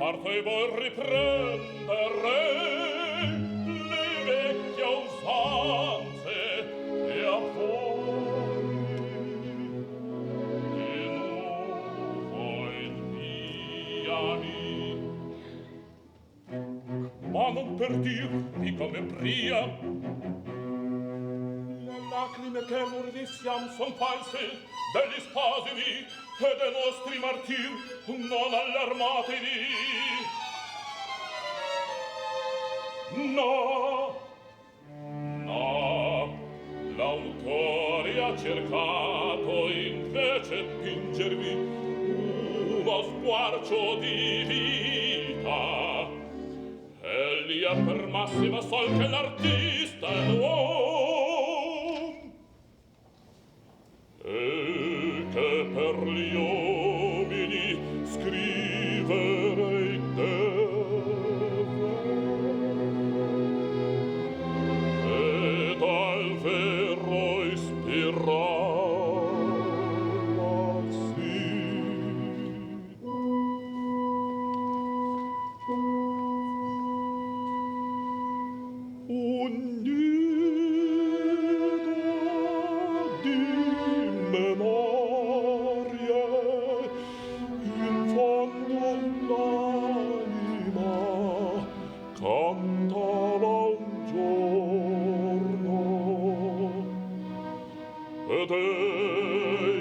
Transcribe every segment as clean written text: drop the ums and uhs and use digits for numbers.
Partevo riprendere le vecchie usanze e a voi di nuovo inviami. Ma non per dir di come pria, le lacrime che mordessiam son false degli spasimi e de nostri martir non allarmatevi. No, no, l'autore ha cercato invece pingervi uno squarcio di vita. Egli ha per massima sol che l'artista è l'uom e che per gli uomini scriverei deve e dal vero ispirarsi. Un nido di memorie in fondo all'anima cantava un giorno ed ei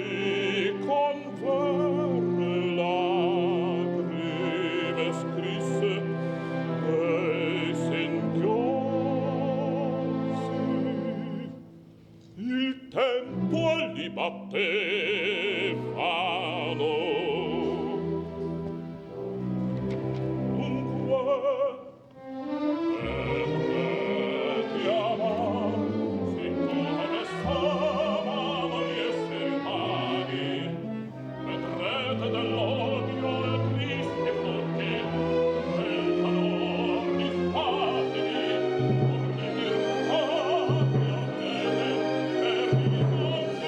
con vere lacrime scrisse ei singhiozzi il tempo li battevano. Dunque ti amanti come stavano gli esseri umani, vedrete dell'odio e tristi frutti del calor di spasimi pur di patria bene e risorti.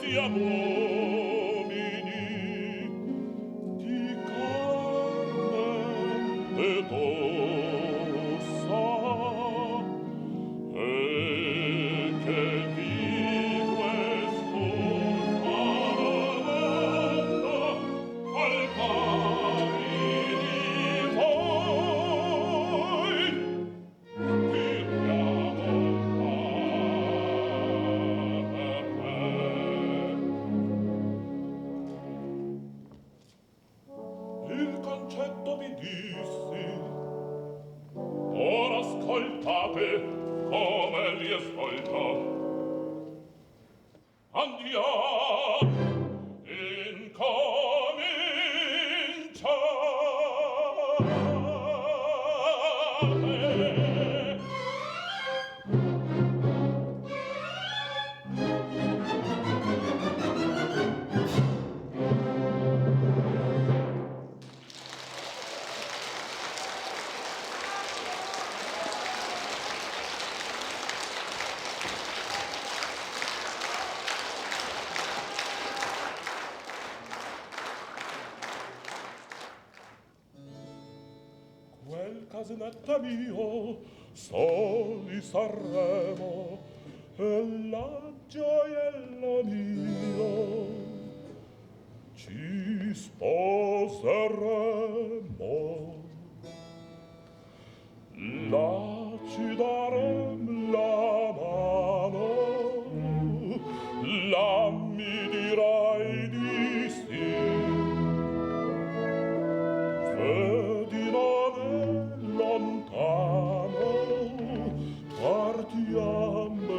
E a uomini di carne ed ossa e che di questo parlando al pari di voi diremo il concetto vi dissi, ora ascoltate come li ascolta. Andiamo, incominciate. Quel casinetto mio, soli sarremo, e la gioiello mio, ci sposeremo, là ci darem la mano, là mi dirai di sì. Vedi non è lontano, partiamo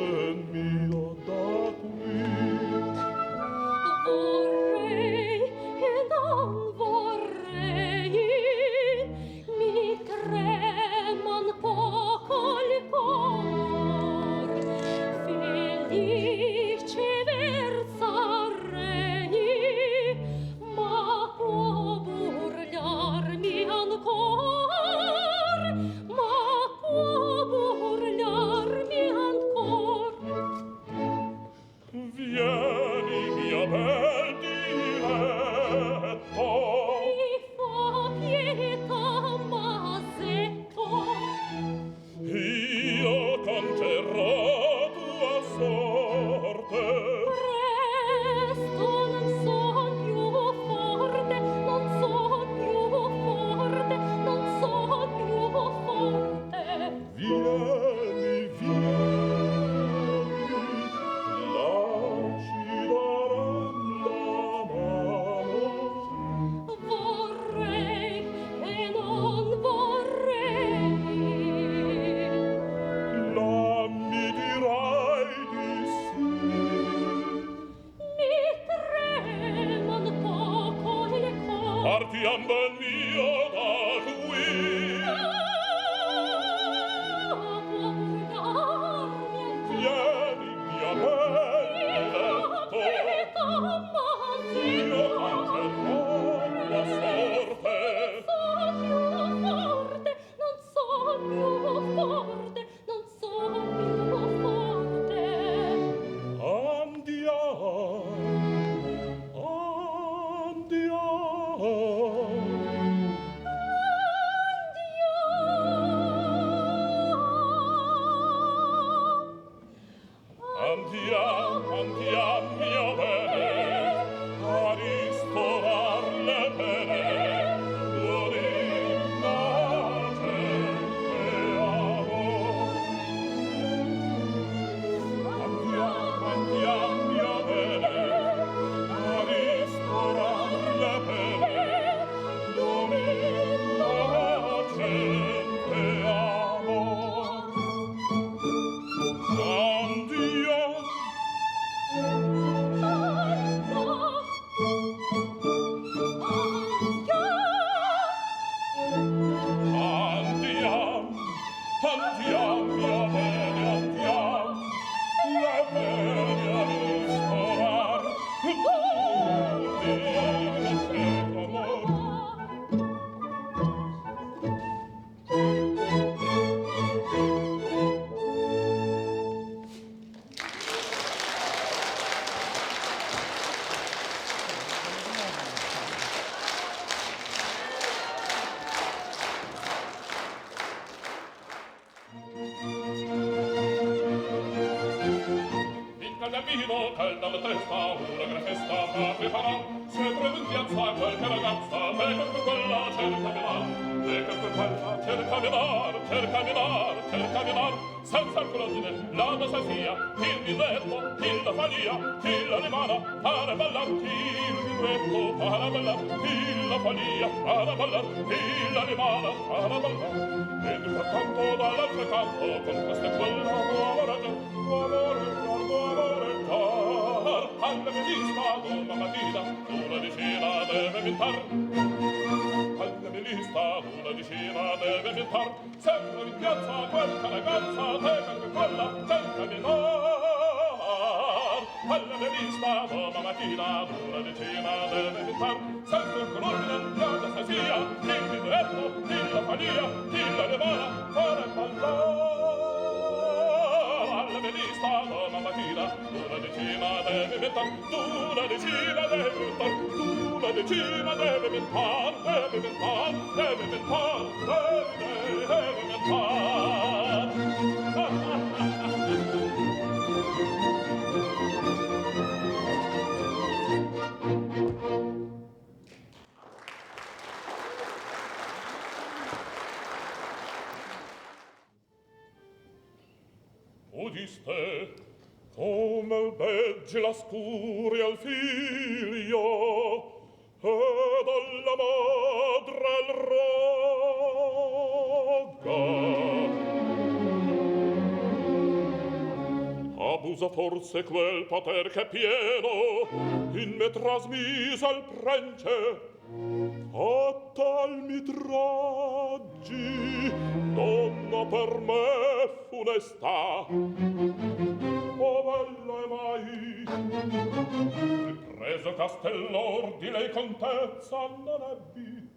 partiam ben mio da qui. Vieni, mia bella, io canterò la sorte. Non so più forte. Andiamo. Andiamo, mio bene, a ristorar le pene, l'originate e amor. Andiamo, mio bene, a ristorar le pene, l'originate e amor. Andiamo. Andiamo, mio bene, andiamo, le bene a ristorar, l'originate amor. Calda la testa, una gran festa fa preparar. Se trovi in piazza qualche ragazza, ecco per quella cercami mar. Ecco per quella cercami mar. Senza alcun ordine, la cosa sia, il minuetto, il la fania, il la rimana, para ballar, il minuetto, para ballar, il la fania, para ballar, il la rimana, para ballar. E nel frattanto dall'altro canto, con questa e quella nuova ragione, alla melista d'una mattina, una decina deve mentar. Alla melista d'una decina deve mentar. Sempre in piazza qualche ragazza, deve per quella cercami nar. Alla melista d'una mattina, una decina deve mentar. Sempre con ordine, la cosa sia, il minuetto, il la fania, il la levana, fare ballar. Alla melista d'una mattina, una decina deve mentar, una decina deve mentar, una decina deve mentar, deve mentar, deve mentar, deve mentar. Udiste come albeggi la scuri al figlio ed alla madre il rogga. Abusa forse quel poter che pieno in me trasmise al prence, a tal mi traggi, donna per me funesta. Oh bella e mai, ripreso Castellor di lei contezza non ebbi,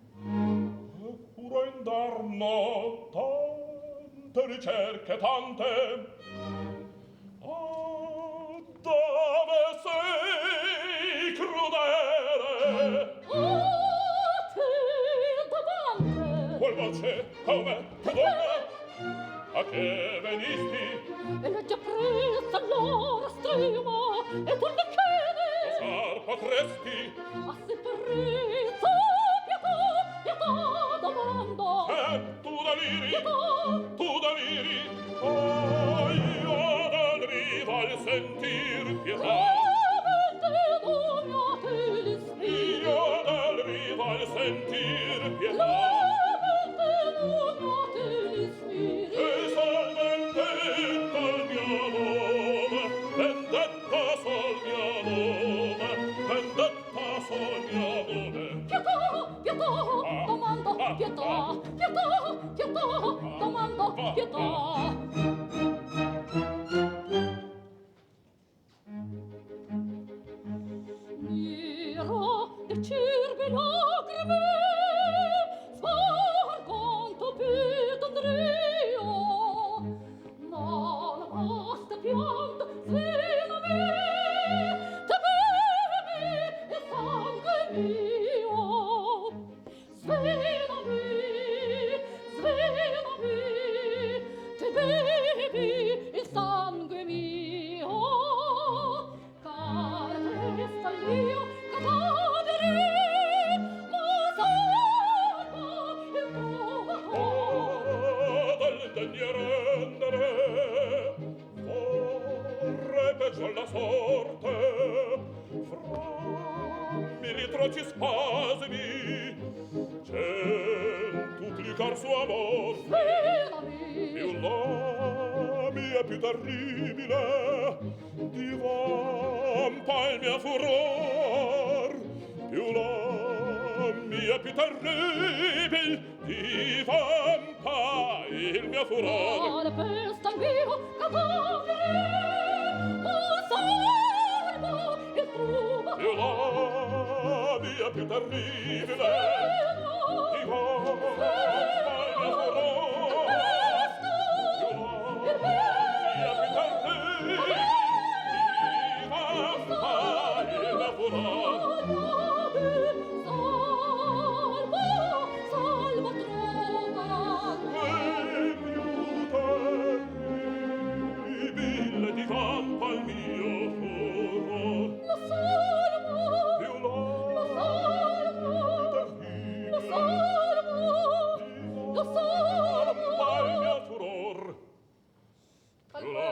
e puro indarno tante ricerche, tante. Ah, dove sei crudele? Qual voce, come, che donna? A che venisti? E l'ho già presa allora strima, e tu ne chiedi? Osar potresti? A se presa, pietà domando. Tu deliri? Pietà. Tu deliri? Oh, io del rival sentir pietà. Io del rival sentir pietà. Pietà, peggio alla sorte, frammi gli atroci spasimi, centuplicar suo amor, più la mia più terribile, divampa il mio furor, più la mia più terribile, divampa il mio furor. Quale pesta mio cadavere, o salvo il trumo, Più la mia più terribile, divampa il mio furor, più la mia più terribile, divampa il mio furor. salvo trova. Terribile divampa il mio furor. Lo salvo, Più lo la salvo, lo salvo. divampa il mio furor. Più la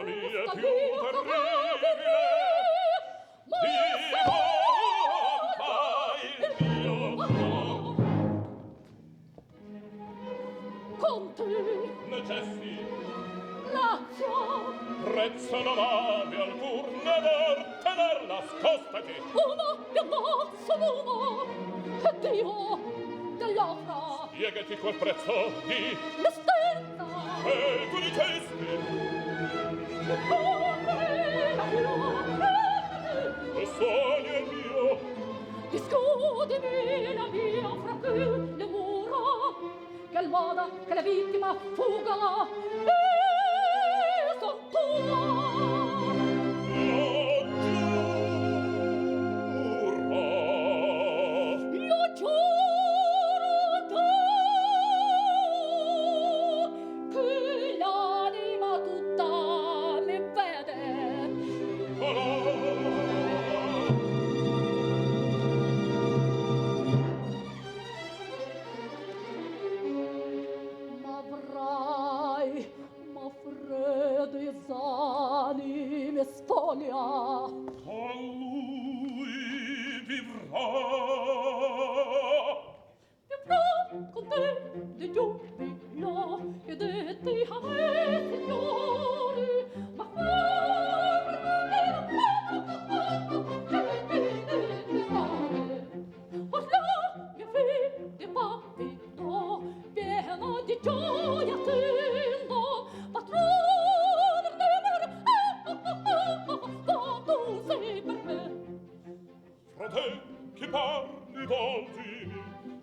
mia più terribile, divampa il mio furor. Con te, Necessi, Lazio, prezzo non ave alcur, ne vor tenerla, scostati. uno pianazzo l'uno, e Dio dell'opera, Spiegati quel prezzo di l'estenza, e tu dicesti, come la fiora, lo sogno è mio, discutimi la mia fra cui le mura, che il modo che la vittima fuga, e son tua. lo giuro. Io giuro che l'anima tutta mi vede. Ma freddi anime spoglia. Con lui vivrò. Vivrò con te di giubilo e detti a me, signori, ma Orla, mia fede papito, pieno di gioia tendo, patrone tu sei per me. Fra te che parli voltimi,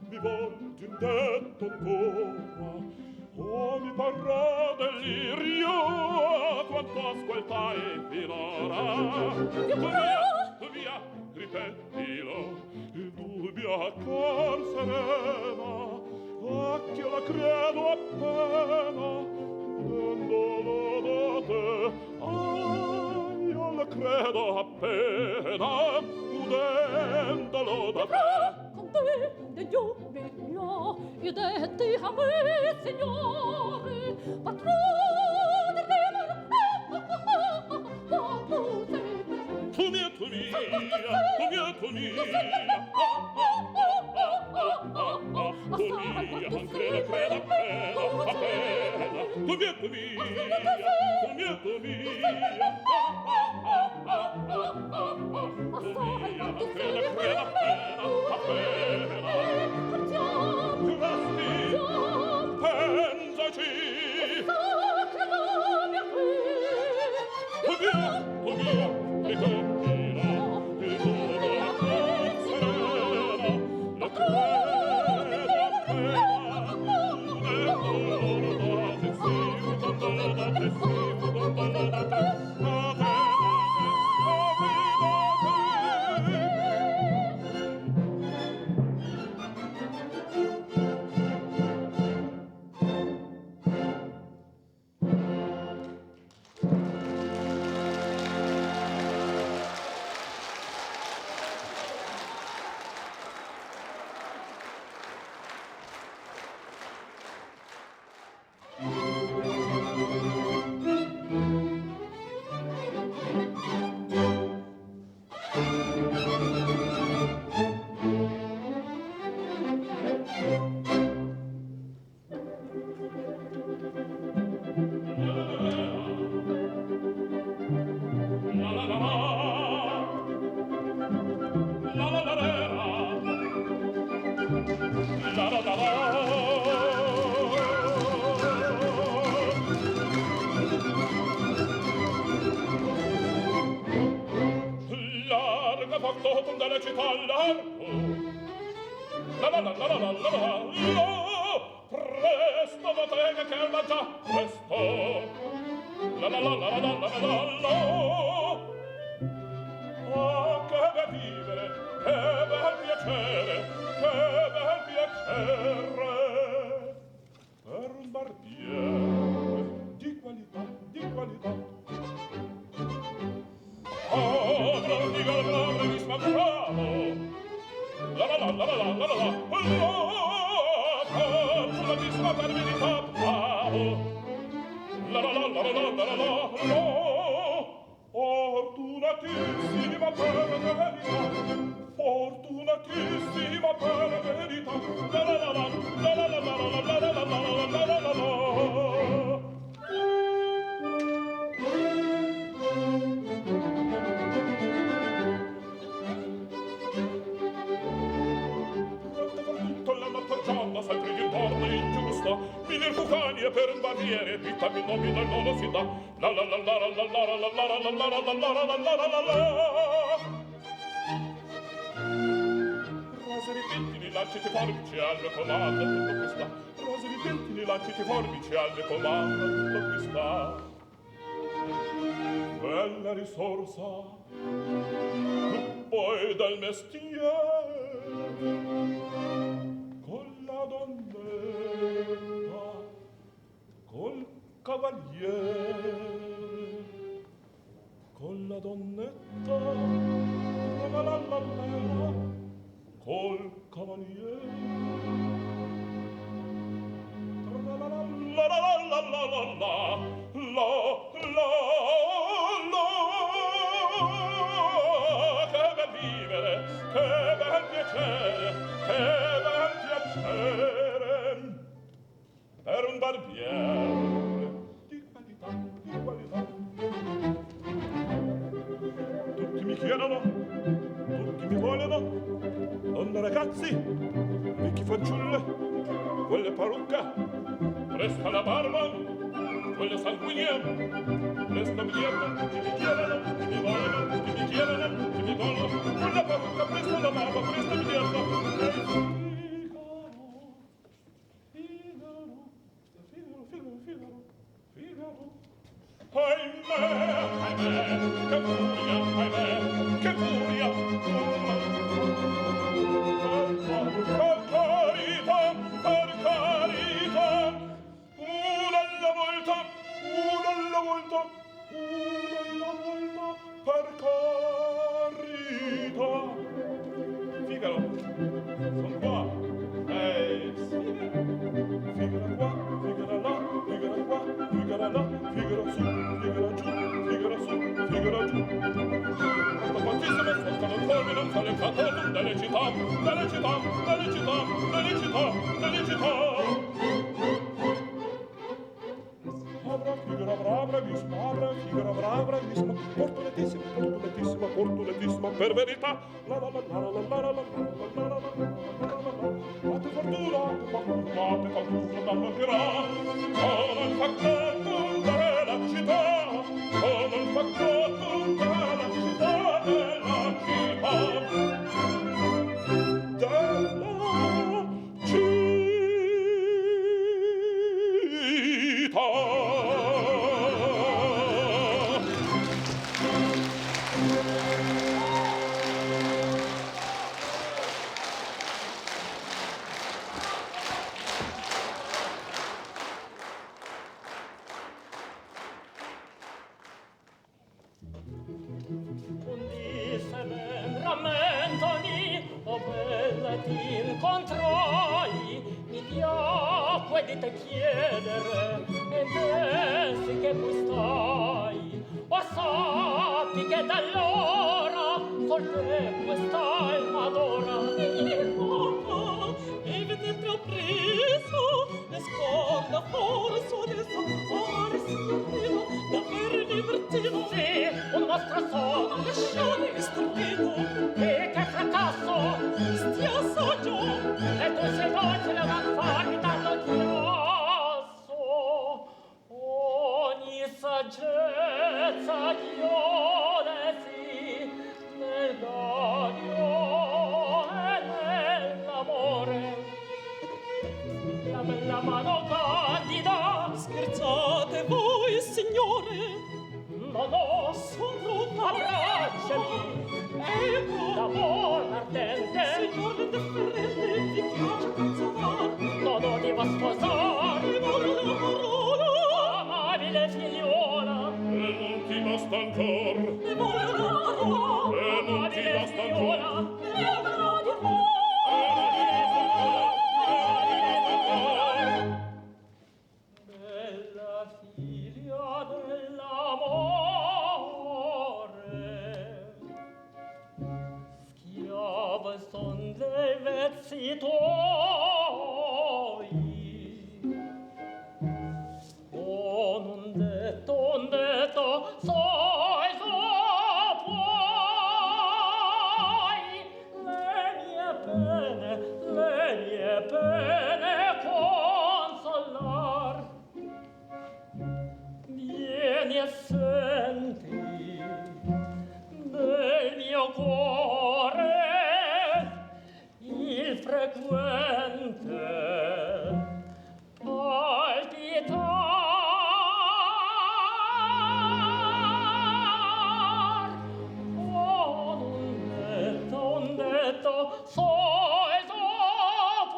mi volti in detto ancora. Oh, mi parrà delirio quanto ascoltai finora. Tu via, ripettilo, il dubbio cor serena, a che la credo appena, udendolo da te. Ah, io la credo appena, udendolo da te. Con te del giubilo e detti a me, signore, patrone tu sei per me. Tu mia, tu mia, tu mia, tu mia, tu mia, non credo appena, tu mia, tu mia, tu mia, tu mia, non credo appena, giurasti, pensaci, tu mia, ricordirò, il tuo cor sereno, la credo appena, udendolo da te sì, udendolo da te sì. totum della città largo. La la la la la la la la la. Presto, bottega che alba già, presto. La la la la la la la la la. Oh, che bel vivere, che bel piacere, che bel piacere. Per un barbiere di qualità, di qualità. Oh, braviga, bravissima, bravo. La la la la la la la la la. Fortunatissima per verità, bravo. La la la la la la la la la. Fortunatissima per verità. Fortunatissima per verità. La la la la la la la la la la la la la la la. Gialla sempre d'intorno ingiusta, mille bucanie per un barriere, vita mi nomina non lo si dà. La la la la la la la la la la la la la la la la la la. Rose ripettili, lanciti forbici al comando, tutto qui sta. Rose ripettili, lanciti forbici al comando, tutto qui sta. Bella risorsa, poi dal mestiere, con la donnetta, col cavaliere, con la donnetta, la la la la, col cavaliere, la la la la la la la la, che bel vivere, che bel piacere, che bel piacere. Per un barbiere di qualità, di qualità. Tutti mi chiedono, tutti mi vogliono, donne ragazzi, vecchi fanciulle, quelle parrucca, presta la barba, quelle sanguigna, presta mi chiedono, tutti mi chiedono, tutti mi vogliono, tutti mi chiedono, tutti mi vogliono, quella parrucca, presta la barba, presta mi chiedono. Ahimè, che furia, per carità, una alla volta, per carità. Figaro, son qua, Figaro qua, Figaro là, Figaro qua, Figaro là, Figaro su, Figaro giù, Figaro su, Figaro giù. Quanto quantissime ascoltano fuori, non fa le fatto dalle città, dalle città, dalle città, dalle città, dalle città. Figaro brava, bravissima, Figaro brava, bravissima, fortunatissima, fortunatissima, fortunatissima, per verità. La la la la la la la la la la la. Fate fortuna, danno dirà. Sono il faccato della città, sono il faccato della città, della città. Di te chiedere e pensi che tu stai o sappi che d'allora col tempo stai adora mamma e vedete ho preso e scorda forse adesso ora si arriva davvero divertito sì un nostro sonno lasciate stupito e che fracasso stia assaggio e tu sei docile ma farmi tanto chiaro saggezza chiodesi nel mano candida. Scherzate voi, signore? No, son brutta. Abbracciami. Ecco, D'amor ardente. signore deferente, vi piace consolar? No, ti va sposare. E voglio la parola, Amabile figliuola. E non ti basta ancor, e voglio la parola, e non ti Amabile basta ancor, figliuola. e la parola di voi. Bella figlia dell'amore, schiava son dei vezzi tuoi. Un detto, soi so puoi, le mie pene consolar. Vieni e senti del mio cuore il frequente palpitar. Oh, un detto, soi so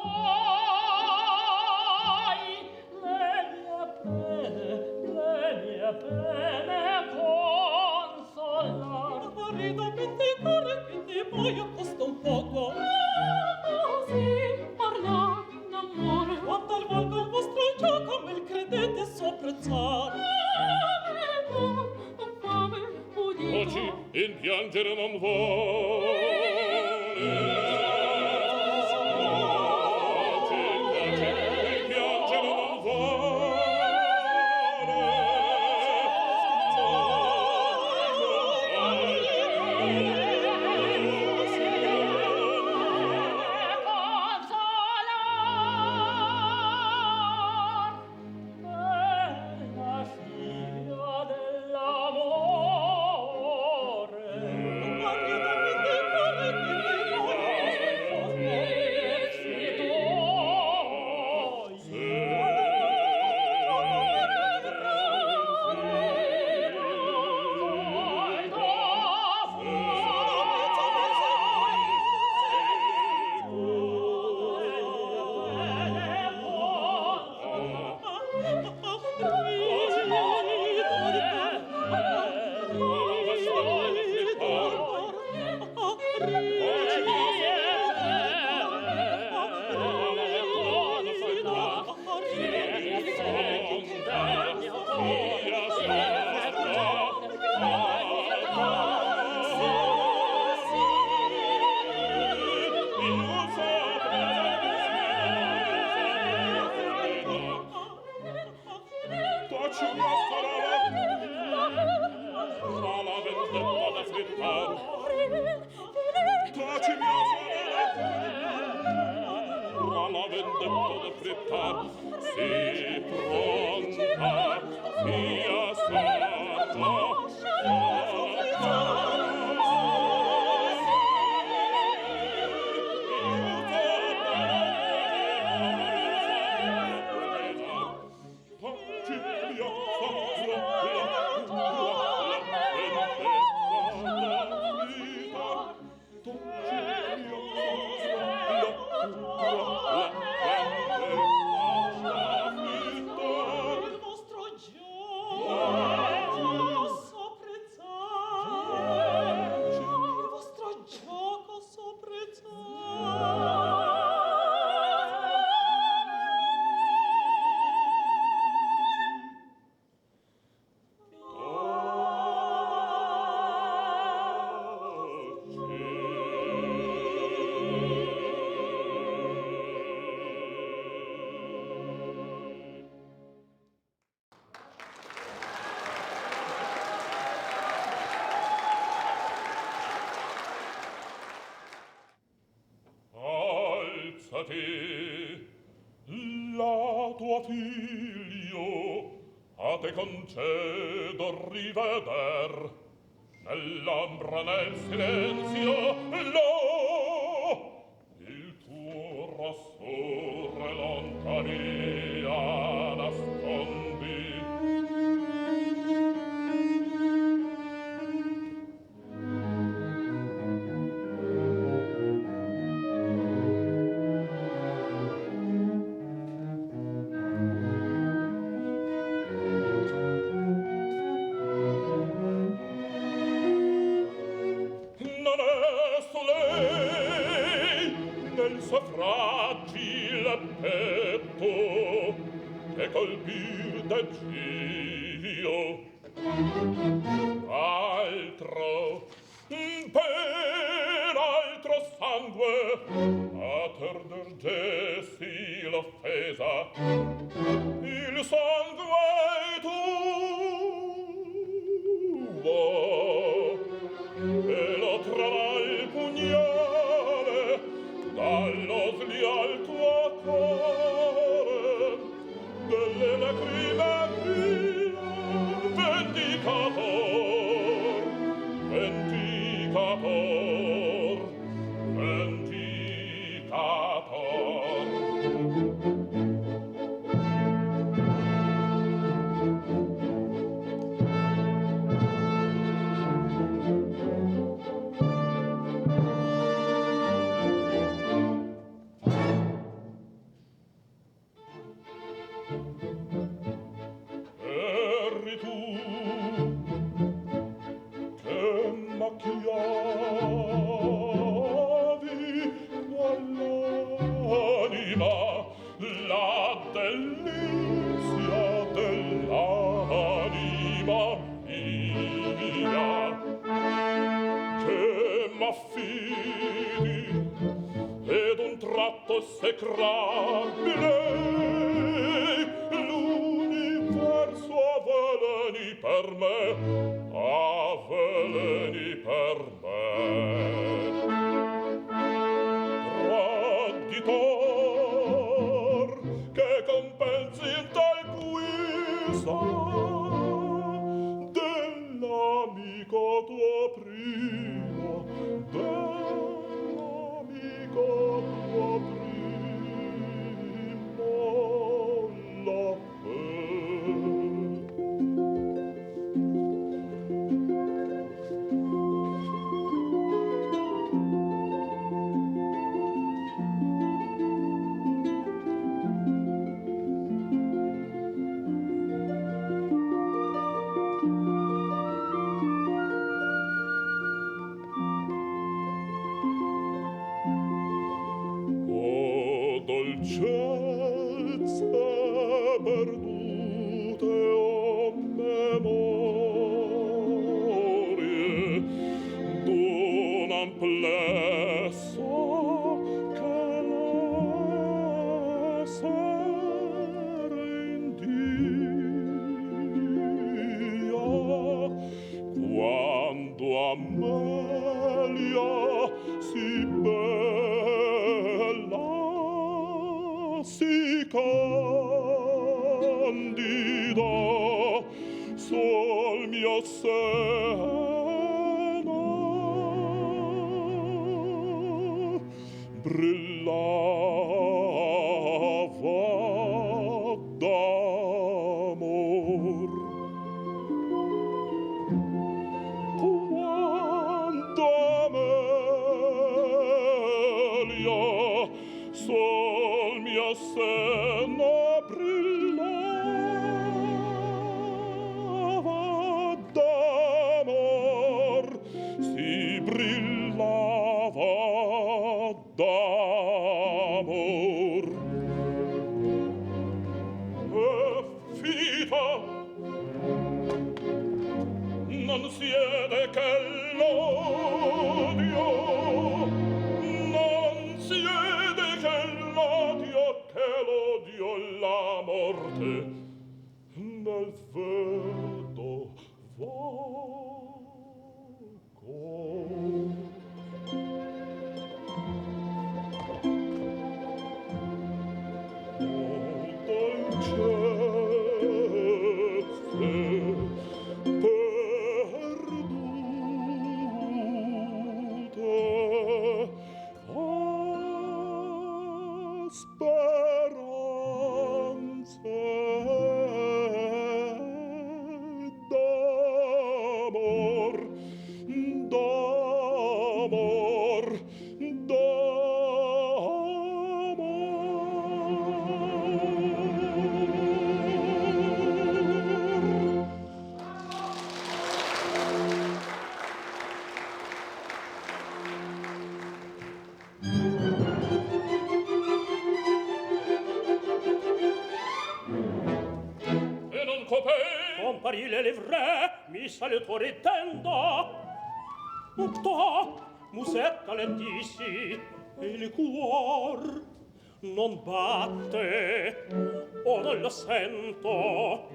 puoi, le mie pene consolar. Aridamente cuore, quindi poi accosta un poco. Così parliamo d'amore. Quanto al volgo il vostro gioco, me credete sopprezzar. Fame, udito. Taci, in piangere non vuole. Taci, in piangere non vuole. Consolar, bella figlia dell'amore. Aridamente cuore, quindi poi Taci, mia sorella, tra la vendetta da frittar. Taci, mia sorella, tra la vendetta da frittar. Sii pronta, via sarta. il vostro gioco sopprezzar. Il vostro gioco sopprezzar. Alzati, la tua figlio a te concedo riveder nell'ombra, nel silenzio, là il tuo rossore lontania colpir del cio altro per altro sangue a perder dessi l'offesa il sangue tuo e lo trova il pugnale dallo sli al tuo cuore delle lacrime mie vendicator vendicator vendicator Eri tu che macchiavi quell'anima, la delizia dell'anima mia, che m'affidi ed un tratto esecrabile l'universo avveleni per me, avveleni per me. Traditor che compensi in tal guisa dell'amico tuo primo, dell'amico tuo primo la dolcezze perdute o memorie d'un amplesso che l'essere in Dio quando Amelia si bella si candida sul mio seno brillava d'amor quando Amelia sul mio seno brillava d'amor, si brillava d'amor. E fita non siede che l'odio, non siede che l'odio e la morte nel vedo vago. Speranze, speranze, le livre mi saluto ridendo. Da, musetta lentissì, e il cuor non batte, o non lo sento.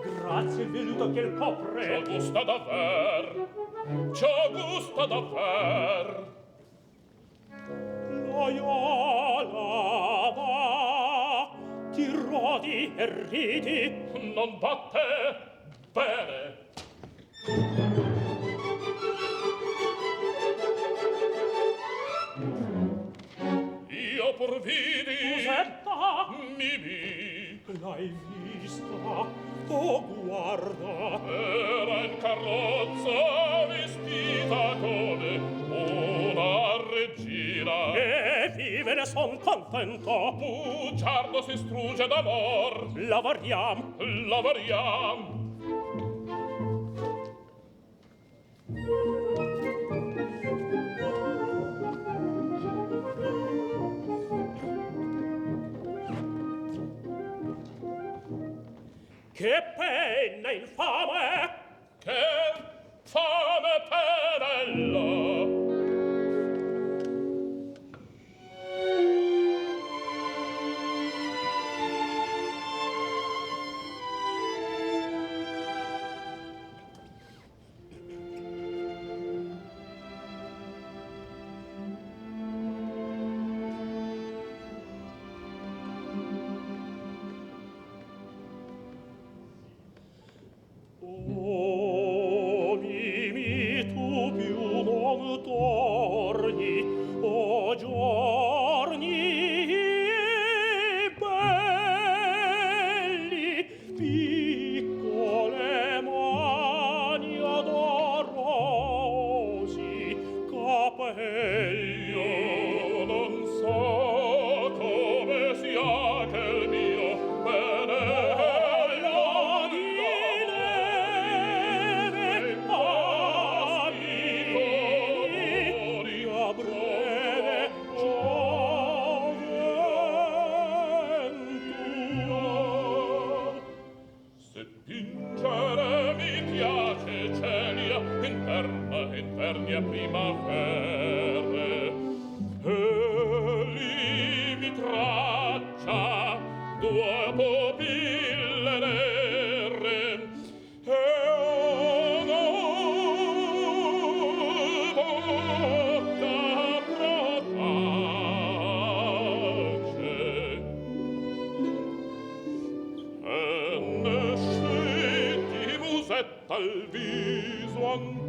Grazie il veluto che il copre. C'ho gusta davver, c'ho gusta davver. Loyola va, ti rodi e ridi. Non batte bene. Io pur vidi Musetta, Mimì, l'hai vista? Oh, guarda. era in carrozza vestita come una regina. E vive ne son contento. Bugiardo si strugge d'amor, Lavoriam. lavoriam. Che penna infame! Che fame penello! Oh, Mimì, tu più non torni, oh, giorni belli, piccole mani odorosi capelli. Io non so come sia che il mio benello di neve colori a breve gioventù. se pingere mi piace celia interni a primavere e lì mi traccia due pupille nere e una bocca rapace e ne senti musetta al viso ancora.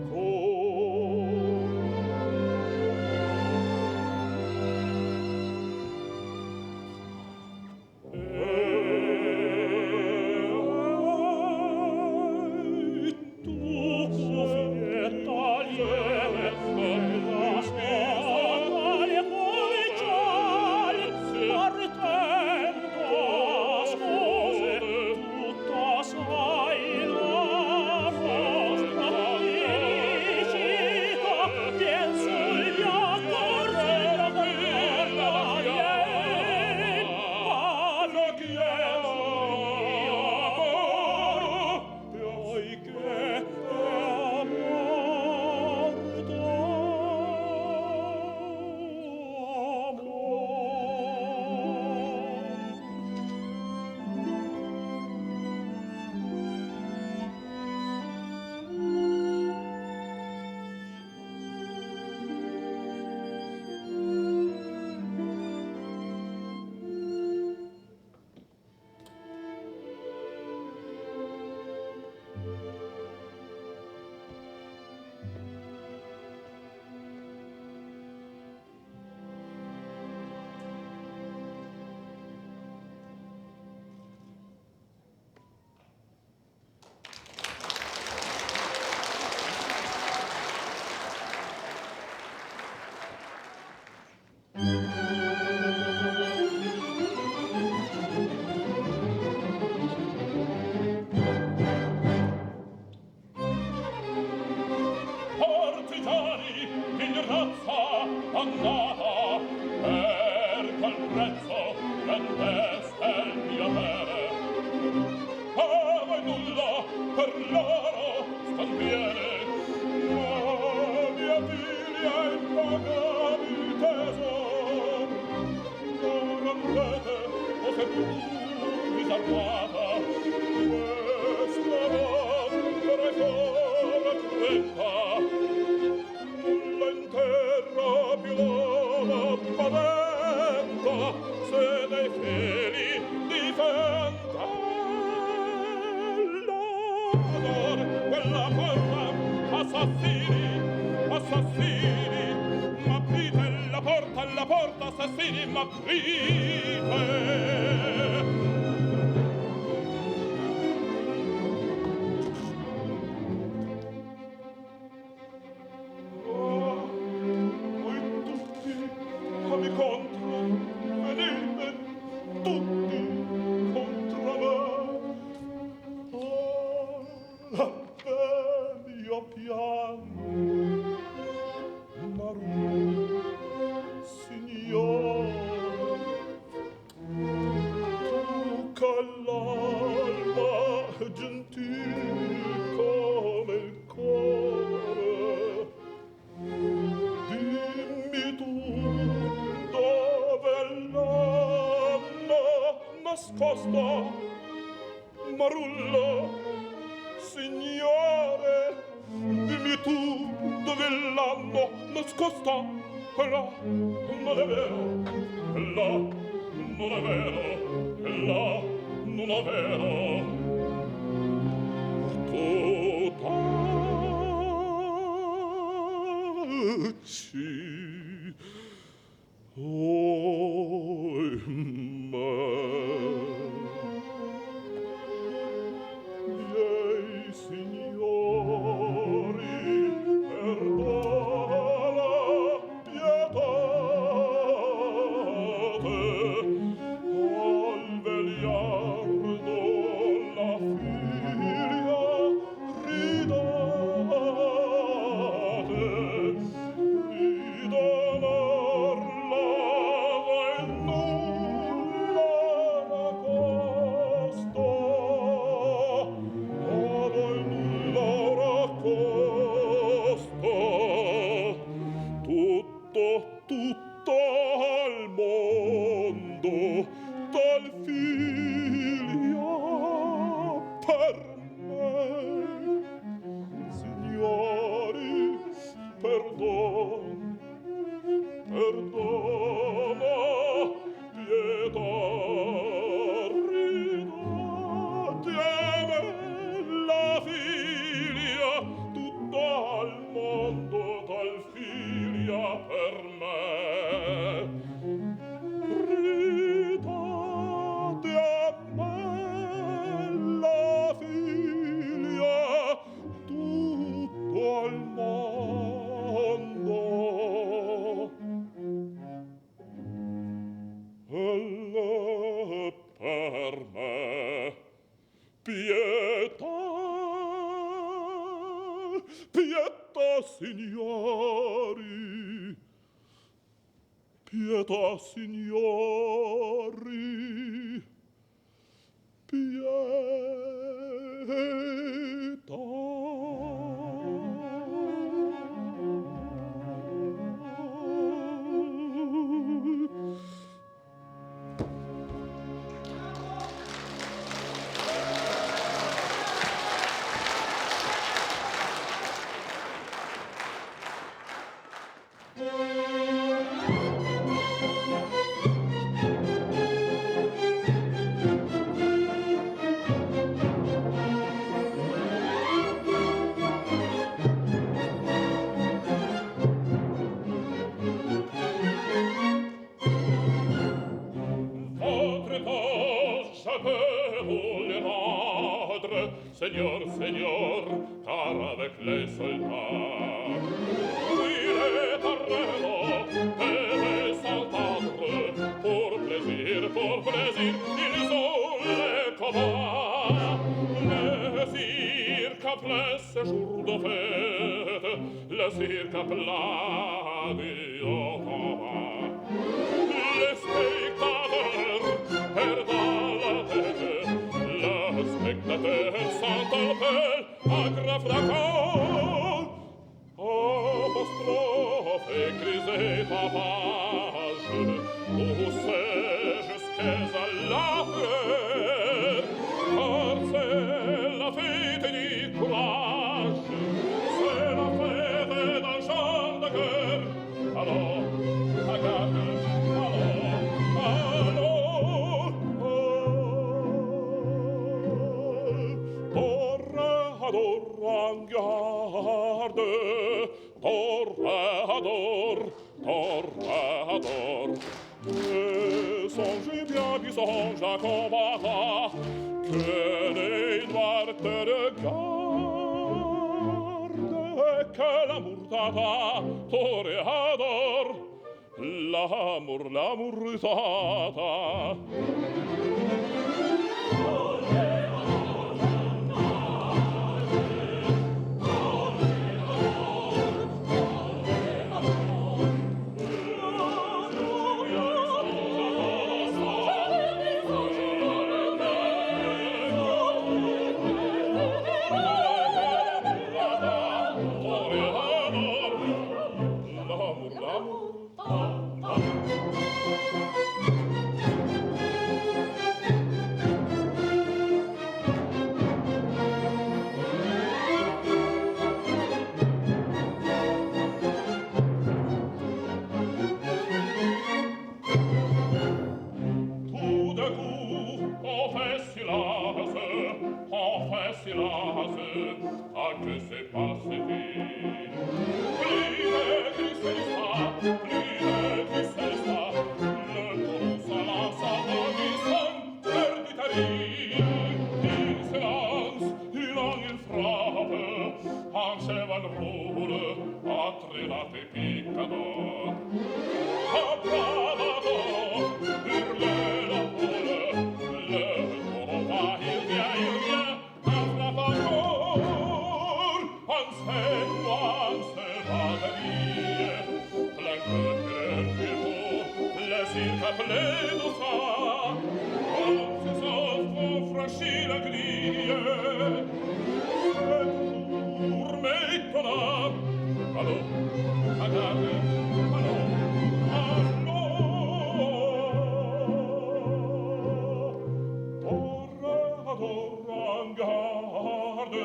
Partigiani in razza andata per quel prezzo grandezza il mio bene. A voi nulla per assassini, assassini, m'aprite la porta, assassini, m'aprite. Mi contro, venite tutti contro me. Bel io piango, Maru, signore, tu che l'alma gentil come il cuore, dimmi tu dove l'hanno nascosta, Marullo, signore, dimmi tu dove l'hanno nascosta. Là, non è vero, là, non è vero, là, non è vero. Tu taci, oi me. Miei signori, perdona, pietate, al vegliardo la figlia ridate, ridonarla e nulla raccosta. Tutto al mondo tal figlio per me. Signori, perdona, pietà, ridate a me la figlia, tutto al mondo tal figlia per me. Ridate a me la figlia, tutto al mondo. Ella per me, pietà, pietà, signori, pietà, signori, pietà. Seigneur, Seigneur, car avec les soldats, oui, les terrenos devaient s'entendre, pour plaisir, ils ont les combats. Le cirque après ce jour de fête, le cirque applaudit au combat. Les spectateurs perdent la tête, le spectateur s'interpelle à grand fracas. Apostrophe, cris et tapage, poussés jusqu'à la terre, car c'est la fête du courage, c'est la fête d'un chant de cœur. Alors, regarde, allons, allons, toréador, toréador. Et songez bien du songe à combattre, que les noirs te regardent, et que l'amour t'attend, toréador, l'amour t'attend. Que s'est passé-t-il? Plus de tristesse, plus de tristesse, le taureau s'avance à Madison, l'heure du tarif. Il s'élance, il frappe, un cheval roule, à traînate et picador. À bravador, hurle la foule, le taureau va, il vient, un frappe encore. Anse vagabille, plein de piétot, le cirque plein de sang, on se s'offre, on franchit la grille, c'est toujours maintenant. Allô, regarde, allô, allô, toréador en garde,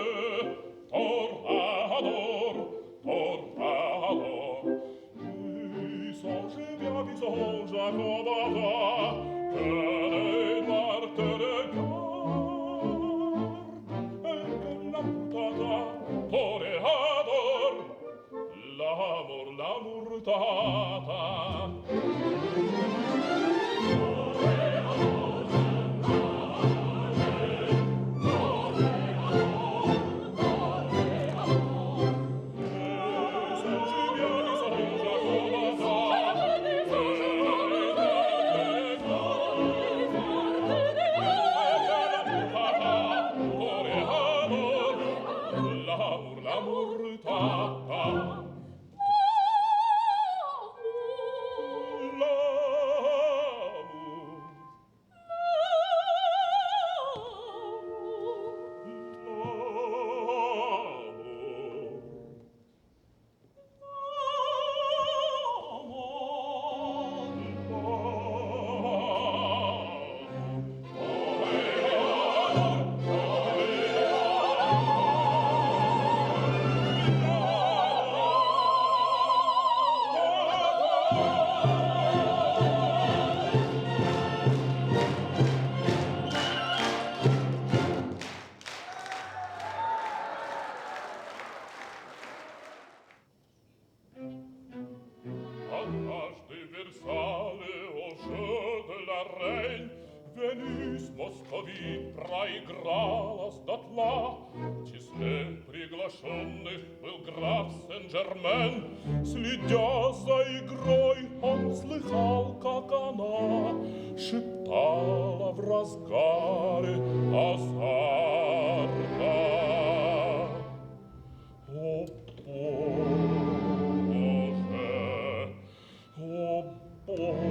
toréador, toréador. Et songez bien du songe à combattre, que les noirs te regardent, et que l'amour t'attend, toréador, l'amour t'attend. L'amour t'attend. Венис московит проигралась дотла. В числе приглашенных был граф Сен-Жермен. Следя за игрой, он слыхал, как она шептала в разгаре азарта: о, Боже,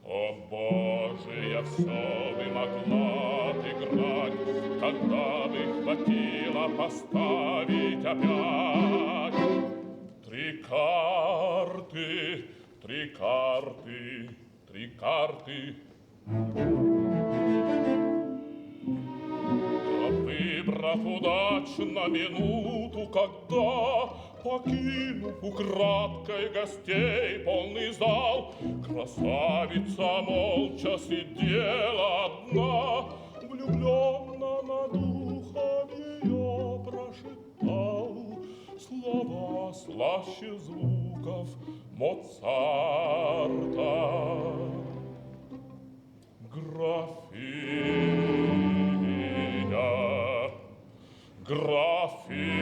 о, Боже, я все бы могла отыграть, когда бы хватило поставить опять. Три карты, три карты, три карты. Выбрав удачно минуту, когда, покинув украдкой гостей полный зал, красавица молча сидела одна, влюбленно над ухом ее слаще звуков Моцарта. Графиня, графиня,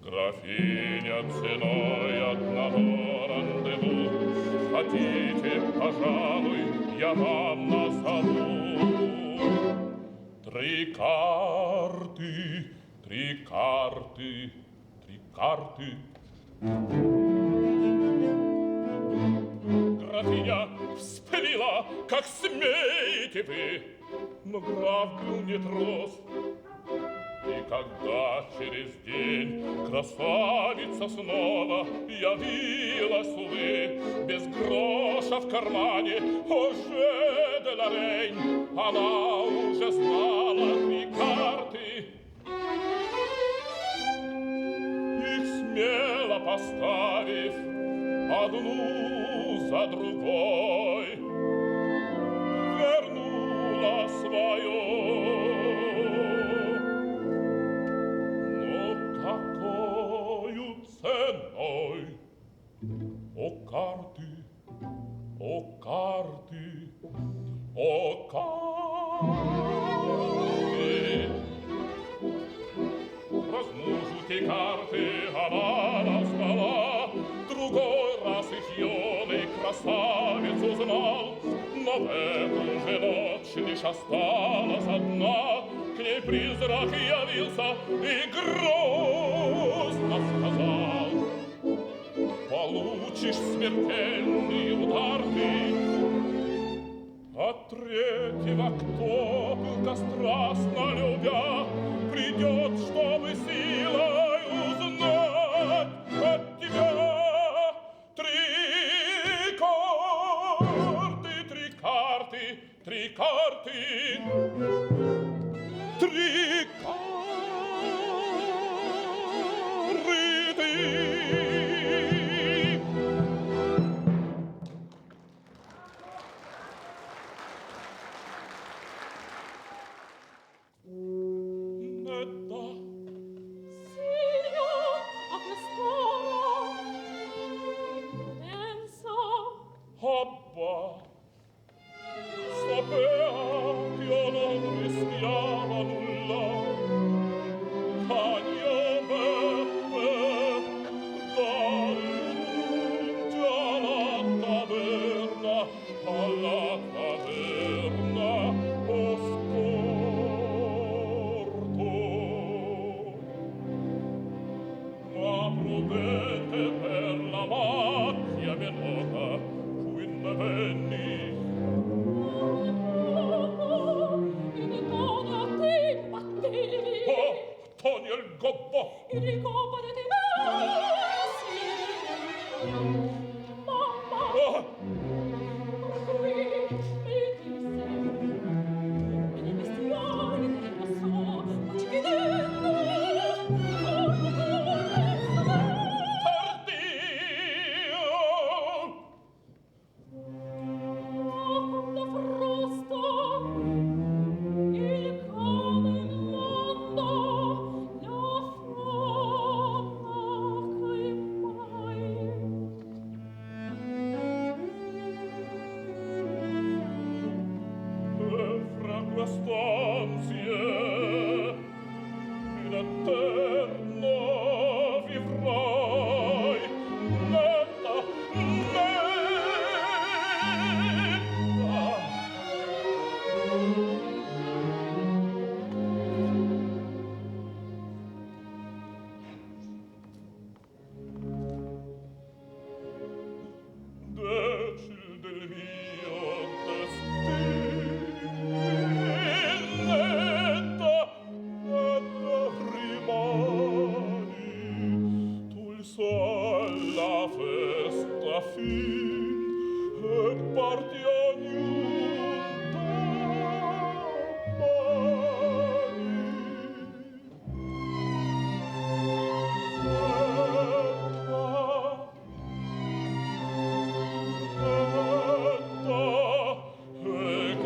графиня, ценой одного рандеву, хотите, пожалуй, я вам назову. Три карты, три карты, три карты. Графиня вспылила, как смеете вы, но граф был не трус. И когда через день красавица снова явилась, увы, без гроша в кармане, уже де ла Рейн, она уже знала три карты. Их смело поставив одну за другой, вернула свое. Но какою ценой? О карты, о карты, о карты. Размножите карты, она назвала, другой раз их юный красавец узнал. Но в эту же ночь лишь осталась одна, к ней призрак явился и грозно сказал: получишь смертельный удар ты. От третьего, кто пылко страстно любя, придет, чтобы силой узнать от тебя. Три карты, три карты, три карты, три карты.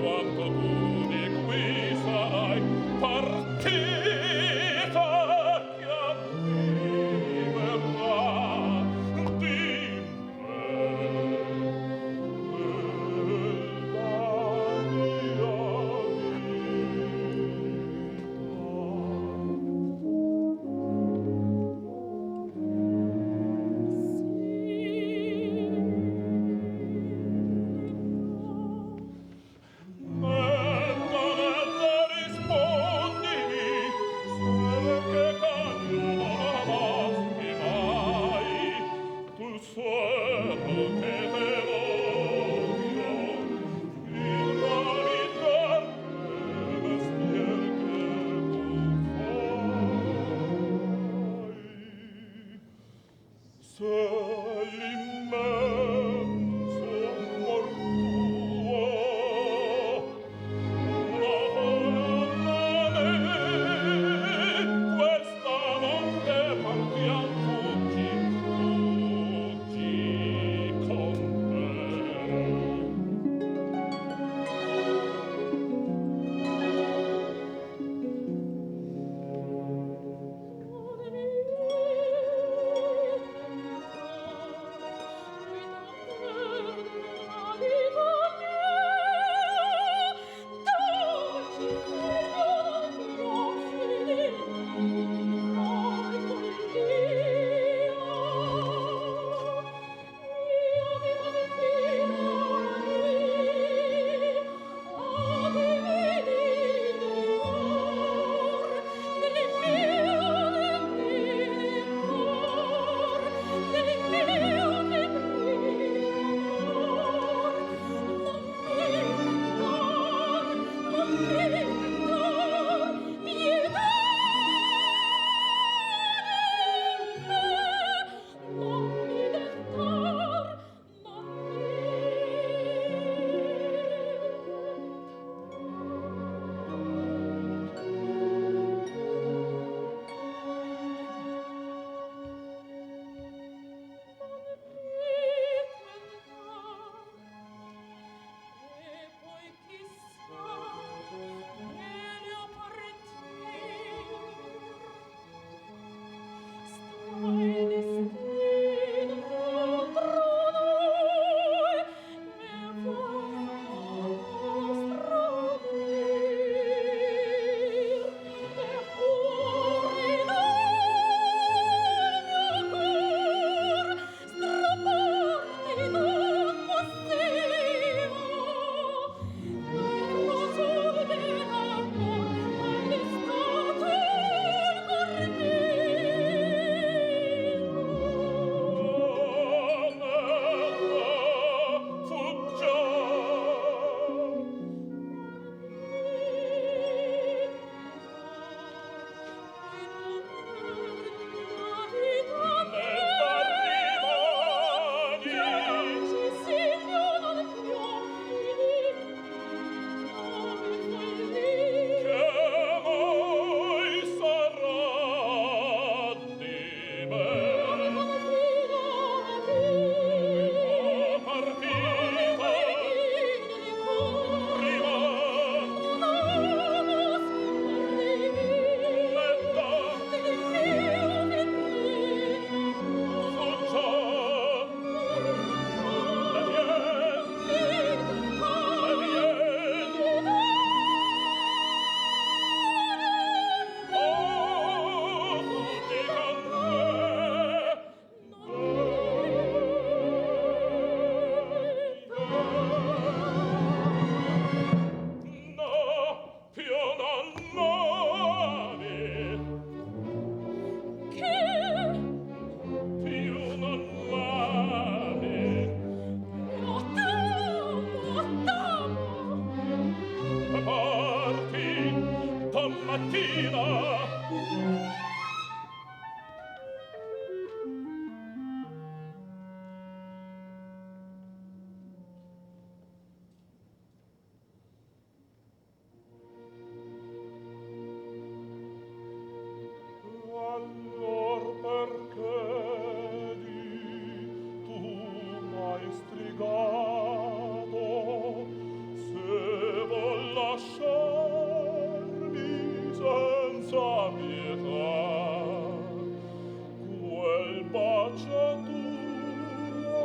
Quanto tu di qui sarai partita son mattina. Allor perché tu m'hai strigato, se vuol lasciarmi senza pietà, quel baciatura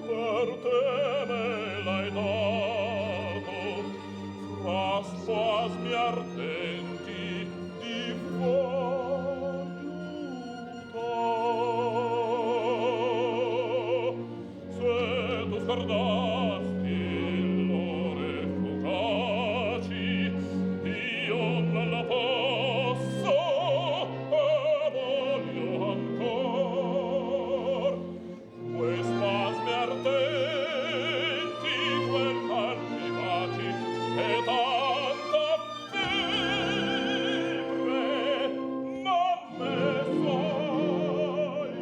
per te me l'hai dato, fra spasmi ardenti di se tu scordasti l'ore fugaci, io non la posso e voglio ancor. Quei spasmi ardenti, quel calmi baci e tanta febbre non me sai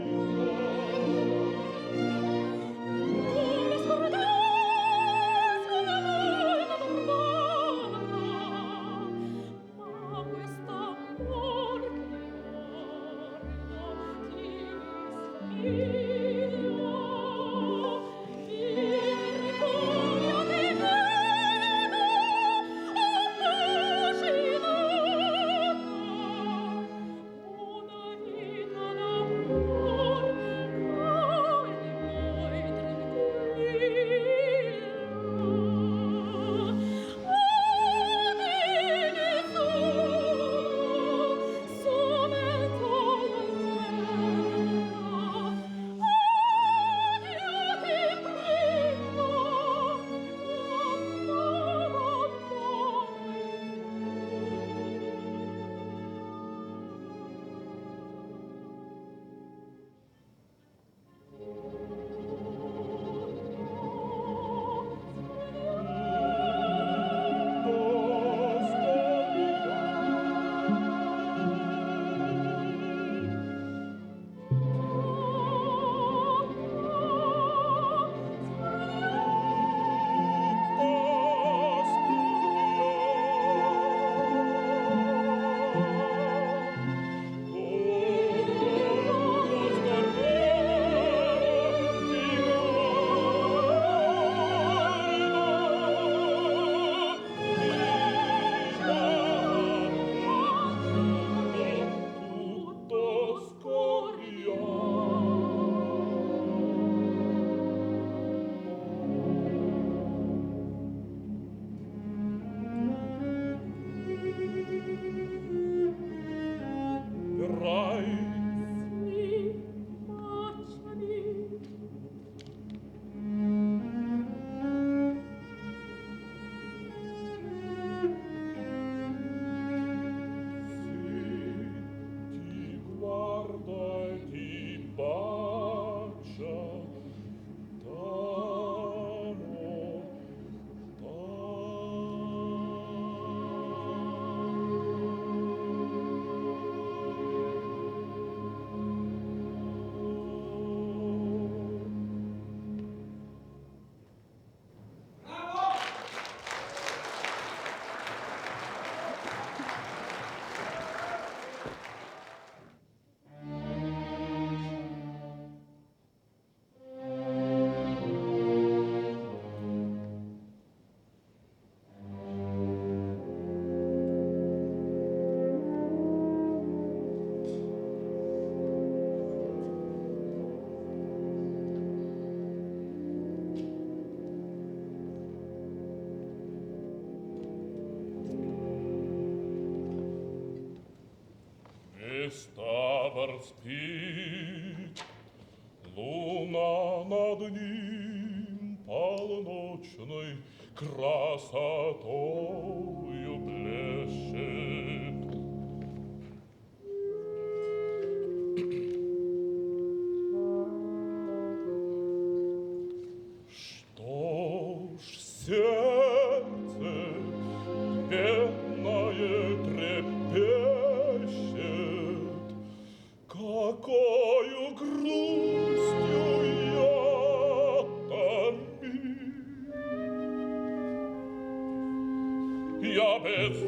Come scordassi una volta normale, ma quest'amor che guarda ti sfida, il ricovio di vedo affascinata, una vita d'amor Ставар спит, луна над ним полночной красотою блещет. Что ж сердце бедное трепещет,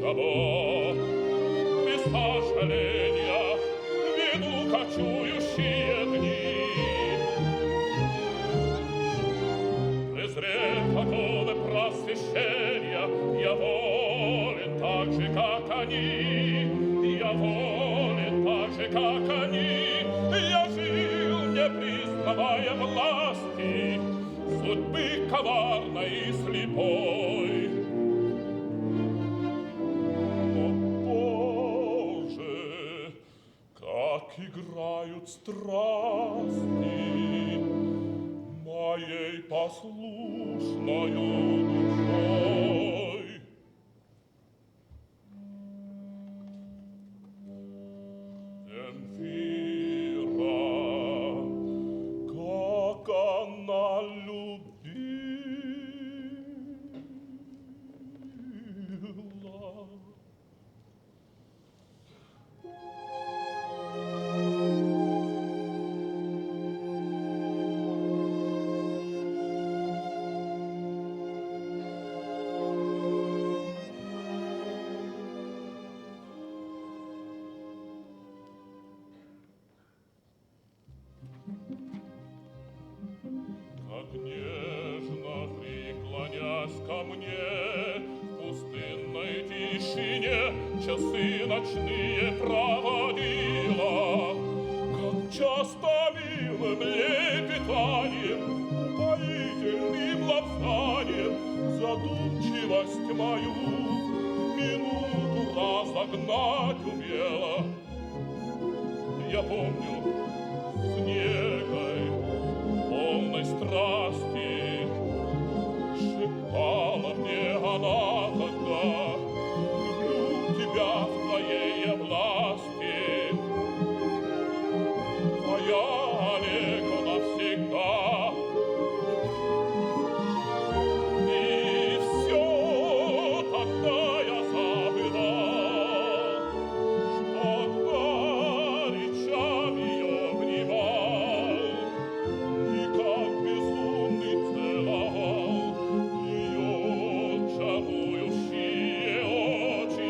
sabò. Места шаления веду кочующие дни. Презрев оковы просвещения, я волен так же, как они. Я волен так же, как они. Я жил, не признавая власти судьбы коварной и слепой. О, Боже, как играют страсти моей послушною душой. Земфира, как она любила. Как нежно преклонясь ко мне в пустынной тишине часы ночные проводила, как часто милым лепетанием, упоительным лапсанием задумчивость мою минуту разогнать умела. Я помню, с негой полной страсти шептала мне она тогда: люблю тебя в твоей власти, твоя Олега навсегда. И все тогда я забывал, что горяча ее внимал, и как безумный целовал ее чарующие очи,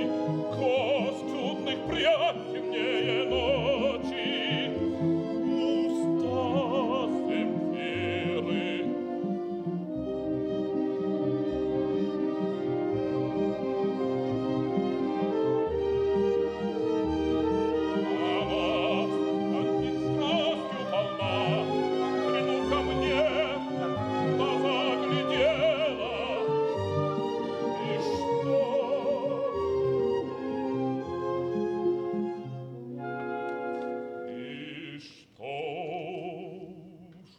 кость чудных прядь темнее ночи, уста Земфиры. Она, как не страстью полна, взгляну ко мне, глаза глядела, и что? И что ж?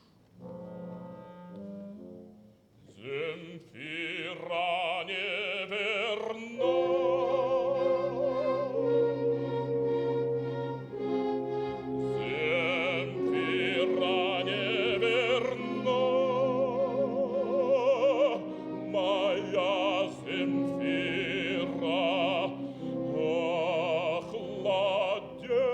Земфира не верна. Земфира не верна, моя Земфира охладела.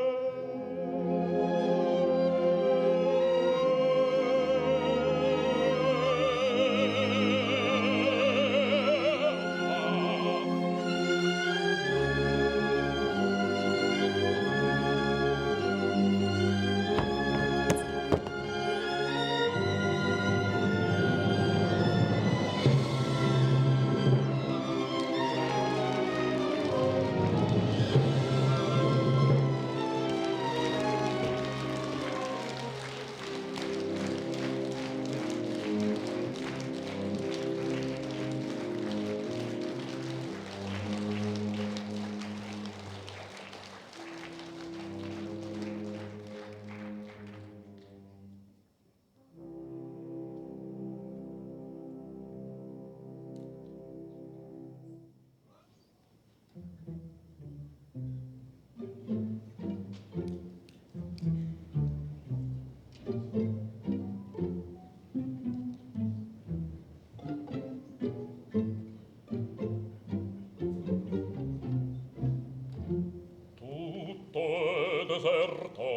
Tutto è deserto,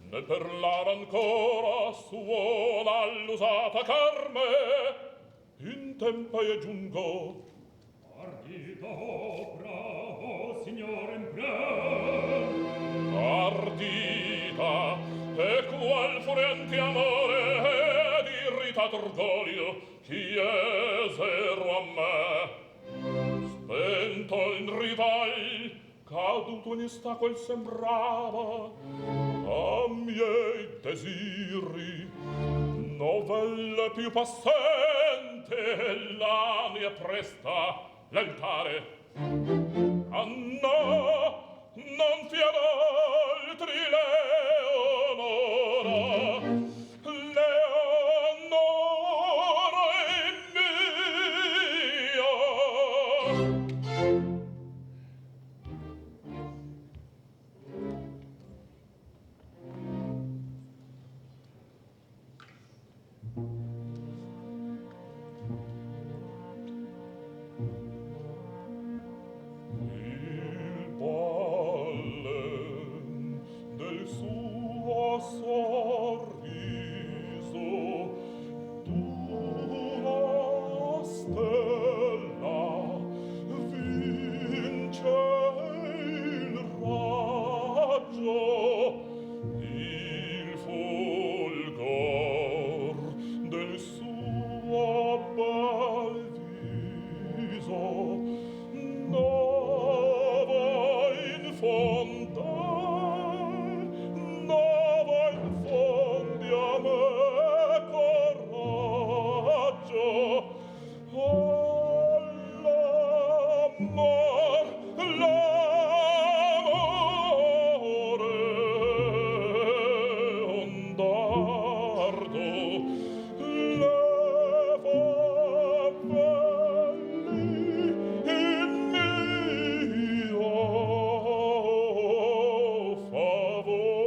né per l'ara ancora suona l'usata carme. In tempo io giungo, ardita opera furente amore ed irritato orgoglio chiesero a me. Spento in rival, caduto in sta quel sembrava a miei desiri, novelle più passente la mia presta l'altare. Ah no, non fia d'altri Leonora, Leonora è mia. Del suo sorriso d'una stella vince il raggio, il fulgor del suo bel viso nova in fondo a me coraggio. Oh, l'amor, l'amore ondardo le favelli in mio favor.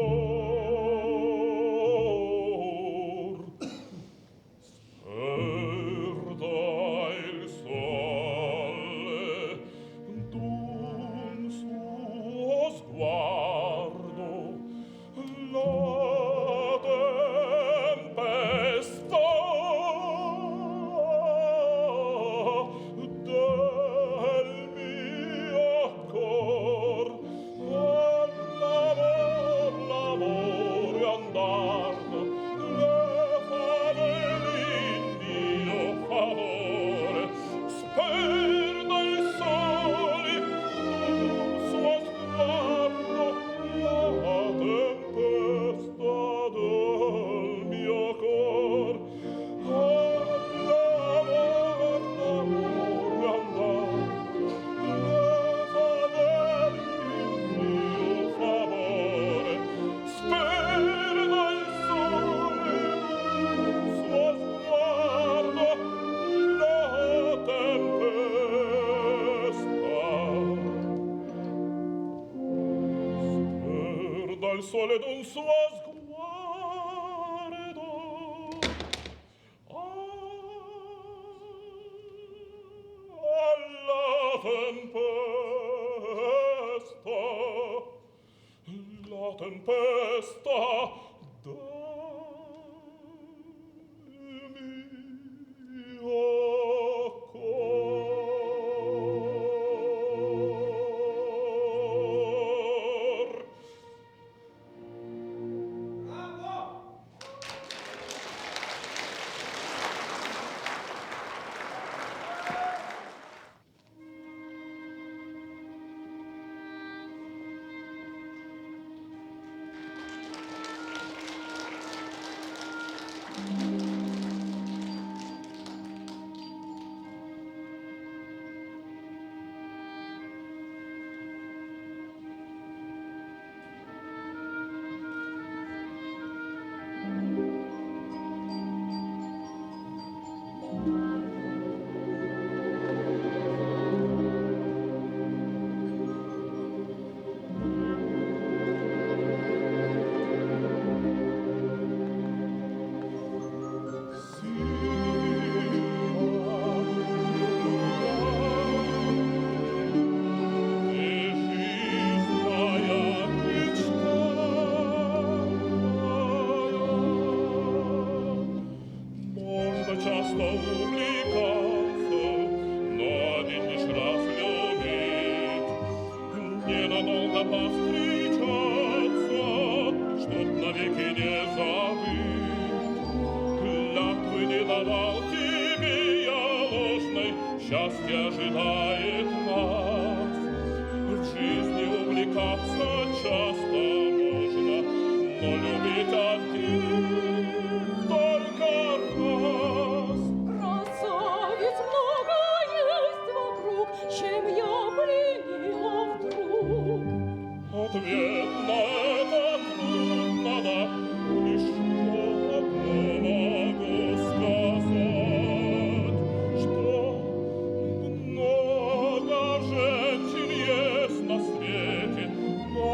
Perda il sole d'un suo sguardo, la tempesta del mio cor. L'amore andardo le favelli in mio favore. Sperda il sole d'un suo sguardo, la tempesta del mio cor. L'amore andardo le favelli in mio favore. Sperda il sole d'un suo sguardo, la tempesta. Sperda il sole d'un suo sguardo, alla tempesta. La tempesta del mio cor. Повстречаться, чтоб навеки не забыть. счастье ожидает нас. В жизни увлекаться часто можно, но любить один только раз. Красавиц много есть вокруг, чем я пленила вдруг. Ответ на это трудно, да, лишь одно могу сказать, что много женщин есть на свете, но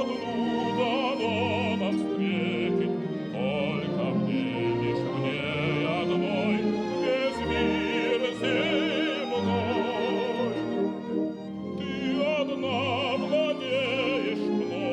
одну дано нам встретить, только мне, лишь мне одной, весь мир земной. Ты одна владеешь мной,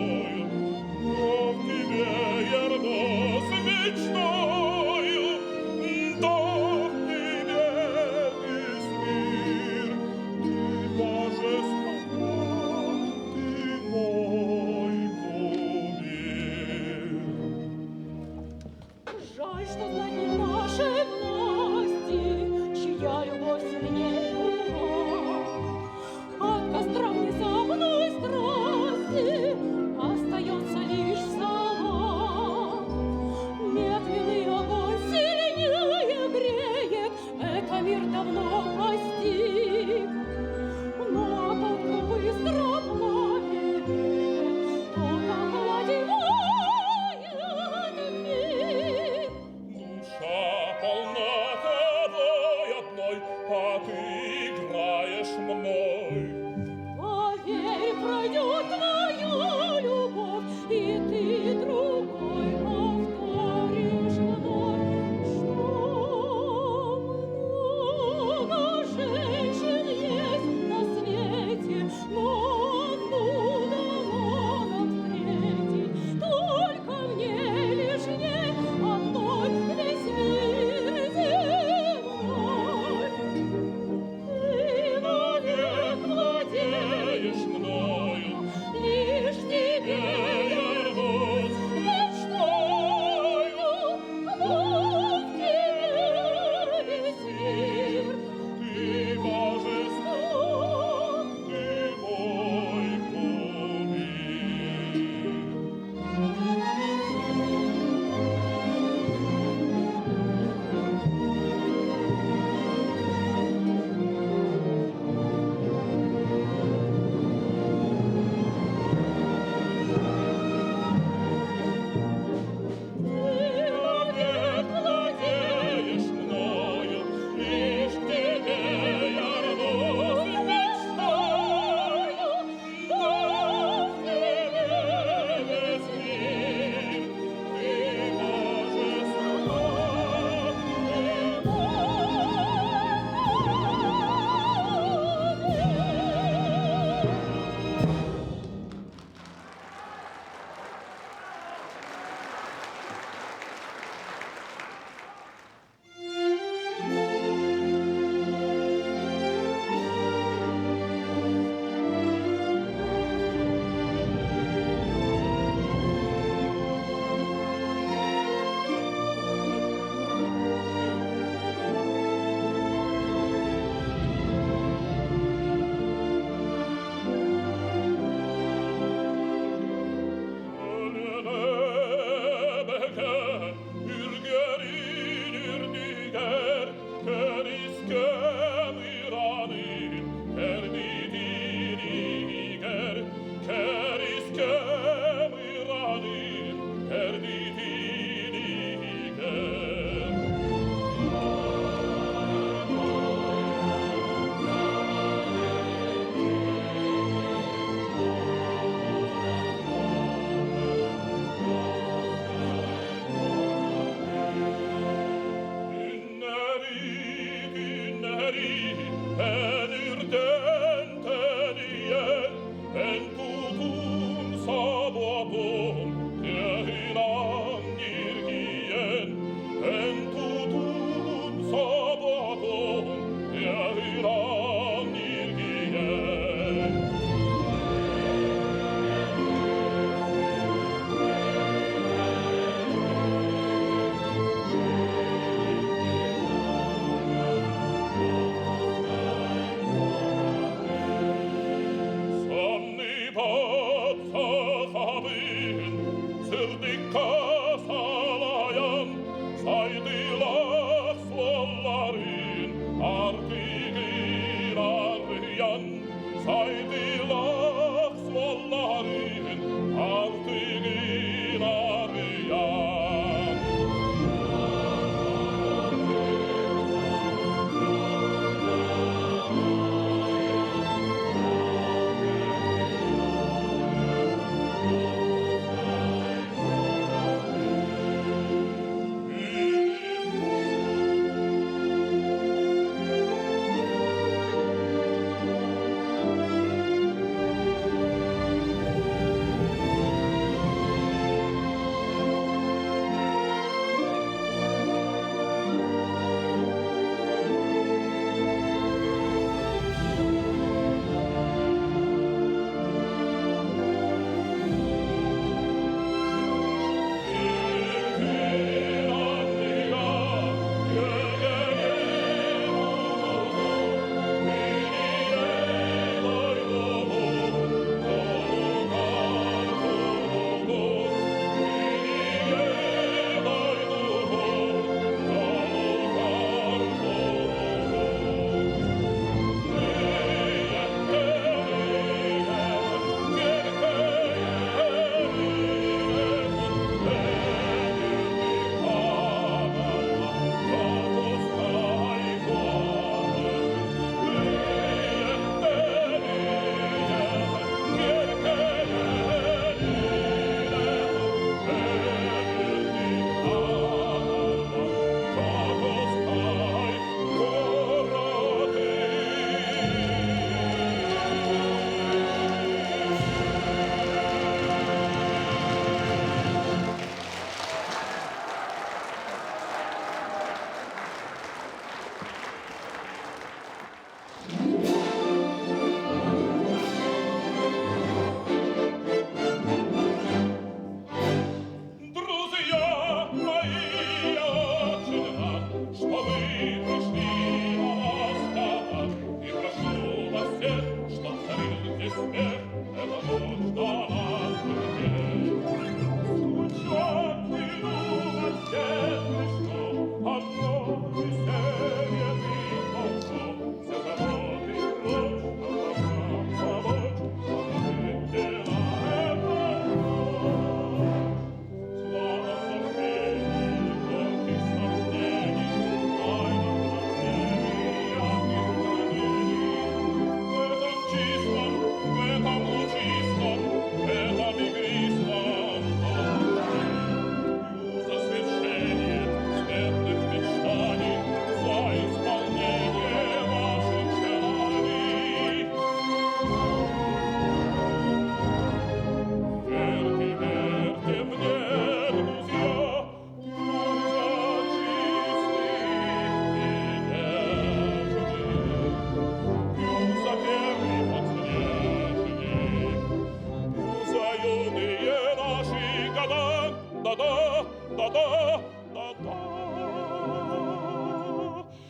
да-да, да-да.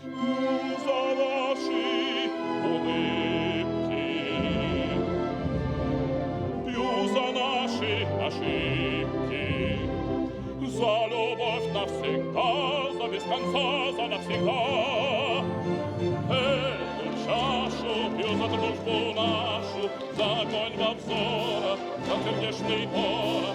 П'ю за ваші улыбки, п'ю за наші ошибки, за любовь навсегда, за без конца, за навсегда. Эту чашу пью за дружбу нашу, за огонь во взорах, за сердечный порох.